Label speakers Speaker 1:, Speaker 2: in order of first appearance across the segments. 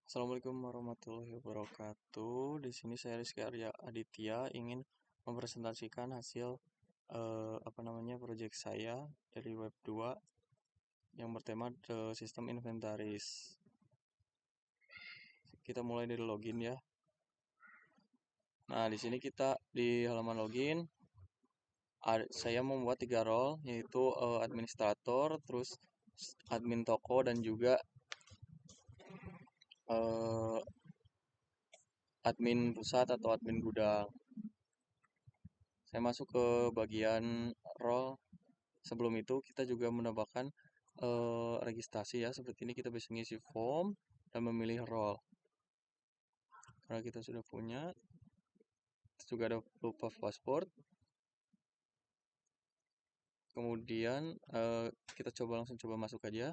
Speaker 1: Assalamualaikum warahmatullahi wabarakatuh. Di sini saya Rizky Arya Aditya ingin mempresentasikan hasil proyek saya dari web 2 yang bertema sistem inventaris. Kita mulai dari login ya. Nah, di sini kita di halaman login saya membuat 3 role, yaitu administrator, terus admin toko, dan juga admin pusat atau admin gudang. Saya masuk ke bagian role. Sebelum itu kita juga menambahkan registrasi ya. Seperti ini kita bisa ngisi form dan memilih role. Karena kita sudah punya, juga ada proof of passport. Kemudian kita langsung coba masuk aja.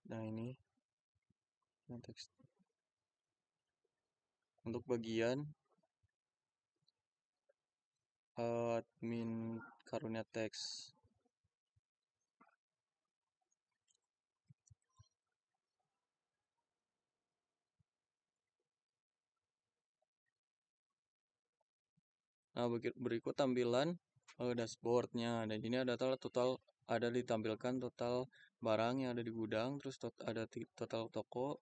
Speaker 1: Nah ini teks. Untuk bagian admin Karunia teks. Nah, berikut tampilan dashboardnya. Dan ini ada total ditampilkan total barang yang ada di gudang, terus ada total toko,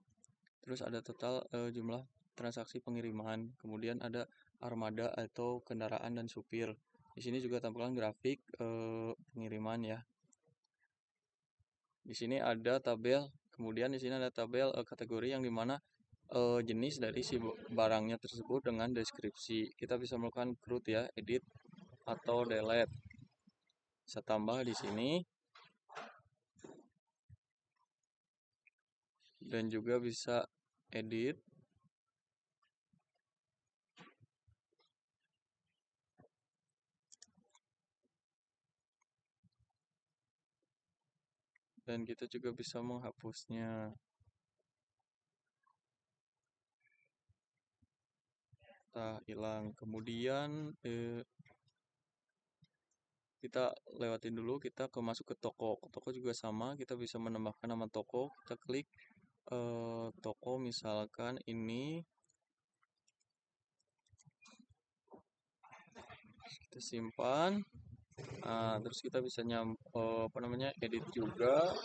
Speaker 1: terus ada total jumlah transaksi pengiriman. Kemudian ada armada atau kendaraan dan supir. Di sini juga tampilan grafik pengiriman ya. Di sini ada tabel, kemudian di sini ada tabel kategori yang dimana jenis dari si barangnya tersebut dengan deskripsi. Kita bisa melakukan create ya, edit atau delete. Bisa tambah di sini. Dan juga bisa edit. Dan kita juga bisa menghapusnya. Hilang. Kemudian kita lewatin dulu, kita masuk ke toko. Toko juga sama, kita bisa menambahkan nama toko. Kita klik toko, misalkan ini. Kita simpan. Nah, terus kita bisa edit juga.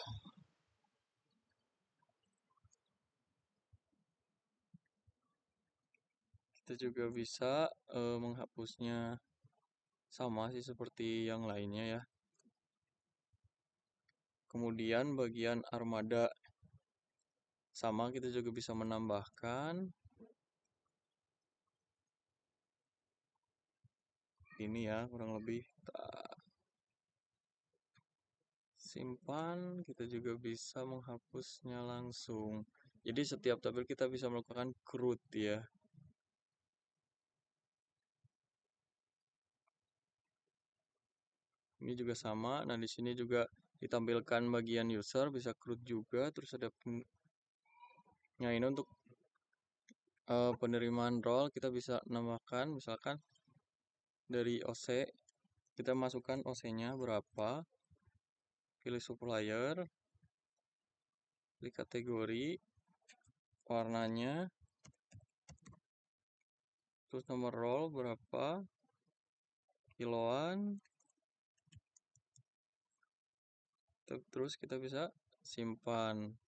Speaker 1: Kita juga bisa menghapusnya. Sama sih seperti yang lainnya ya. Kemudian bagian armada sama, kita juga bisa menambahkan. Ini ya kurang lebih. Simpan, kita juga bisa menghapusnya langsung. Jadi setiap tabel kita bisa melakukan create ya. Ini juga sama. Nah, di sini juga ditampilkan bagian user, bisa create juga. Terus ada nah, ini untuk penerimaan role kita bisa nambahkan, misalkan dari OC kita masukkan OC-nya berapa, pilih supplier, pilih kategori, warnanya, terus nomor role berapa, kiloan, terus kita bisa simpan.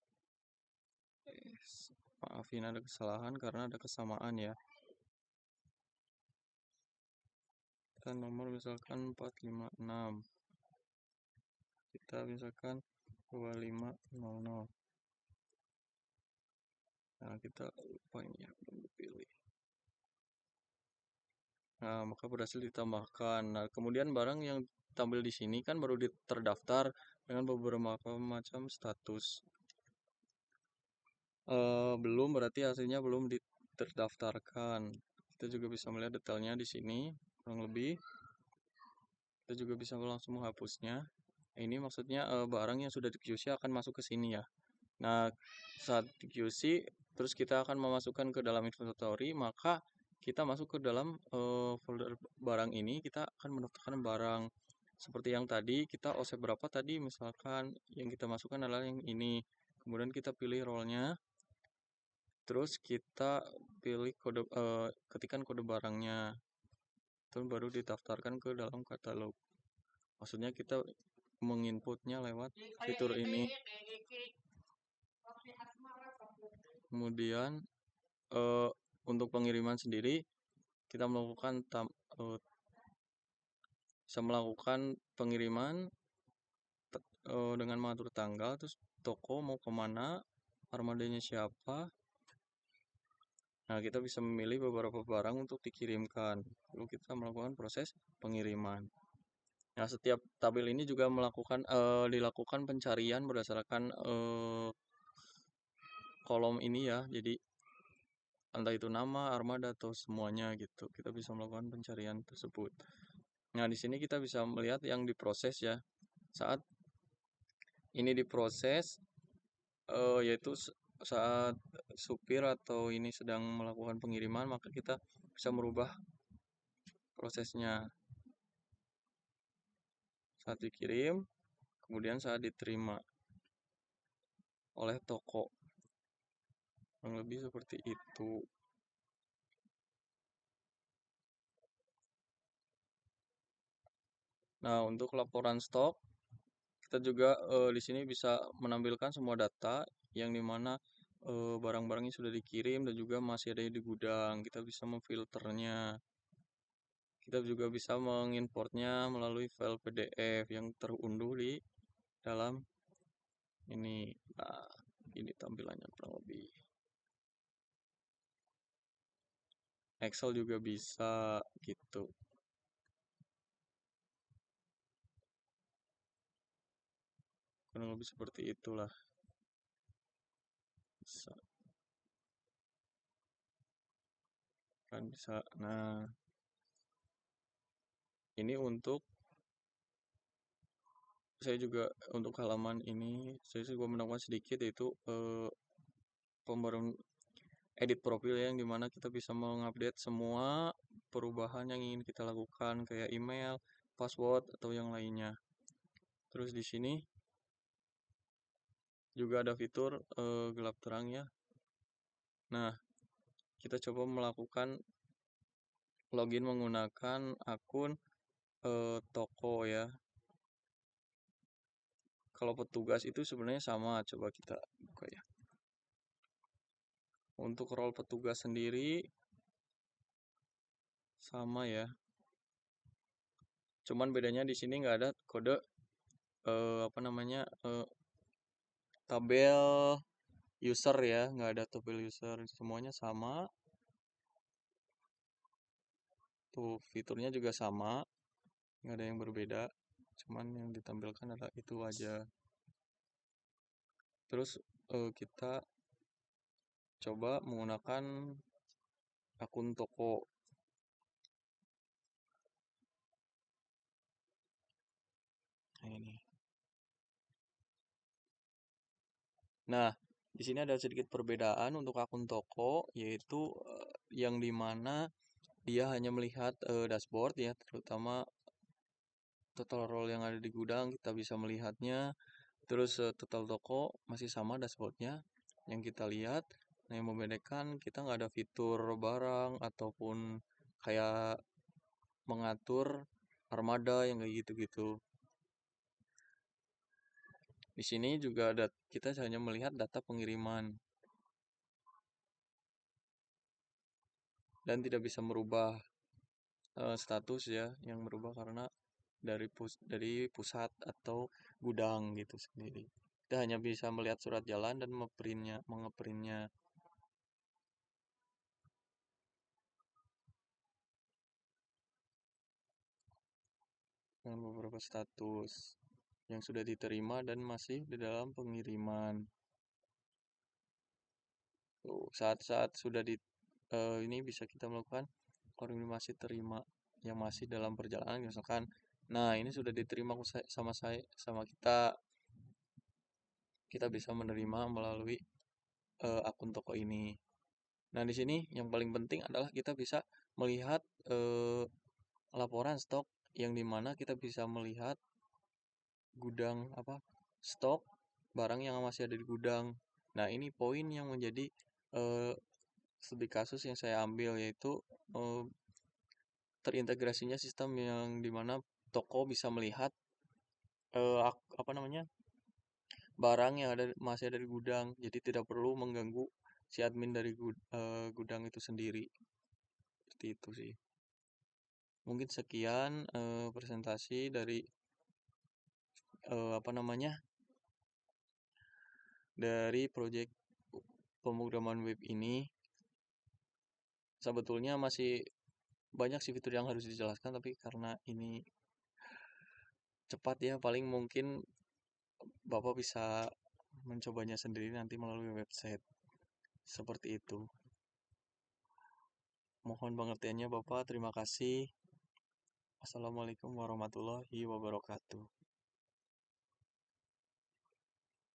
Speaker 1: Maafin ada kesalahan karena ada kesamaan ya. Kita nomor misalkan 456, kita misalkan 2500. Nah, kita lupa ini ya, belum dipilih. Nah, maka berhasil ditambahkan. Nah, kemudian barang yang tampil di sini kan baru terdaftar dengan beberapa macam status. Belum, berarti hasilnya belum terdaftarkan. Kita juga bisa melihat detailnya di sini, kurang lebih. Kita juga bisa langsung menghapusnya. Ini maksudnya barang yang sudah di QC akan masuk ke sini ya. Nah, saat di QC, terus kita akan memasukkan ke dalam inventory, maka kita masuk ke dalam folder barang ini, kita akan mendaftarkan barang. seperti yang tadi kita offset berapa tadi, misalkan yang kita masukkan adalah yang ini, kemudian kita pilih role-nya, terus kita pilih kode ketikan kode barangnya, terus baru didaftarkan ke dalam katalog. Maksudnya kita menginputnya lewat fitur ini. Kemudian untuk pengiriman sendiri kita bisa melakukan pengiriman dengan mengatur tanggal, terus toko mau kemana, armadanya siapa. Nah, kita bisa memilih beberapa barang untuk dikirimkan. Lalu kita melakukan proses pengiriman. Nah, setiap tabel ini juga dilakukan pencarian berdasarkan kolom ini ya. Jadi entah itu nama, armada atau semuanya gitu. Kita bisa melakukan pencarian tersebut. Nah, di sini kita bisa melihat yang diproses ya. Saat ini diproses yaitu saat supir atau ini sedang melakukan pengiriman, maka kita bisa merubah prosesnya saat dikirim, kemudian saat diterima oleh toko. Kurang lebih seperti itu. Nah, untuk laporan stok, kita juga di sini bisa menampilkan semua data yang dimana barang-barangnya sudah dikirim dan juga masih ada di gudang. Kita bisa memfilternya. Kita juga bisa mengimportnya melalui file PDF yang terunduh di dalam ini. Nah, ini tampilannya kurang lebih. Excel juga bisa gitu. Kurang lebih seperti itulah. Bisa kan bisa. Nah, ini untuk saya juga untuk halaman ini saya juga menambahkan sedikit yaitu pembaruan edit profil yang dimana kita bisa mengupdate semua perubahan yang ingin kita lakukan kayak email, password atau yang lainnya. Terus di sini juga ada fitur gelap terang ya. Nah, kita coba melakukan login menggunakan akun toko ya. Kalau petugas itu sebenarnya sama, coba kita buka ya. Untuk role petugas sendiri sama ya. Cuman bedanya di sini nggak ada kode tabel user ya, nggak ada tabel user, semuanya sama. Tuh fiturnya juga sama, nggak ada yang berbeda. Cuman yang ditampilkan adalah itu aja. Terus kita coba menggunakan akun toko. Nah, ini. Nah, di sini ada sedikit perbedaan untuk akun toko, yaitu yang dimana dia hanya melihat dashboard ya, terutama total roll yang ada di gudang kita bisa melihatnya. Terus total toko masih sama dashboardnya yang kita lihat. Nah, yang membedakan kita nggak ada fitur barang ataupun kayak mengatur armada yang kayak gitu-gitu. Di sini juga ada kita hanya melihat data pengiriman dan tidak bisa merubah status ya, yang berubah karena dari pusat atau gudang gitu sendiri. Kita hanya bisa melihat surat jalan dan mengeprintnya dengan beberapa status yang sudah diterima dan masih di dalam pengiriman. Tuh, saat-saat sudah ini bisa kita melakukan konfirmasi terima yang masih dalam perjalanan misalkan. Nah, ini sudah diterima sama kita. Kita bisa menerima melalui akun toko ini. Nah, di sini yang paling penting adalah kita bisa melihat laporan stok yang dimana kita bisa melihat gudang stok barang yang masih ada di gudang. Nah, ini poin yang menjadi eh, studi kasus yang saya ambil, yaitu eh, terintegrasinya sistem yang dimana toko bisa melihat apa namanya barang yang masih ada di gudang, jadi tidak perlu mengganggu si admin dari gudang itu sendiri. Seperti itu sih. Mungkin sekian presentasi dari apa namanya dari proyek pemrograman web ini. Sebetulnya masih banyak sih fitur yang harus dijelaskan, tapi karena ini cepat ya, paling mungkin Bapak bisa mencobanya sendiri nanti melalui website. Seperti itu. Mohon pengertiannya Bapak, terima kasih. Assalamualaikum warahmatullahi wabarakatuh.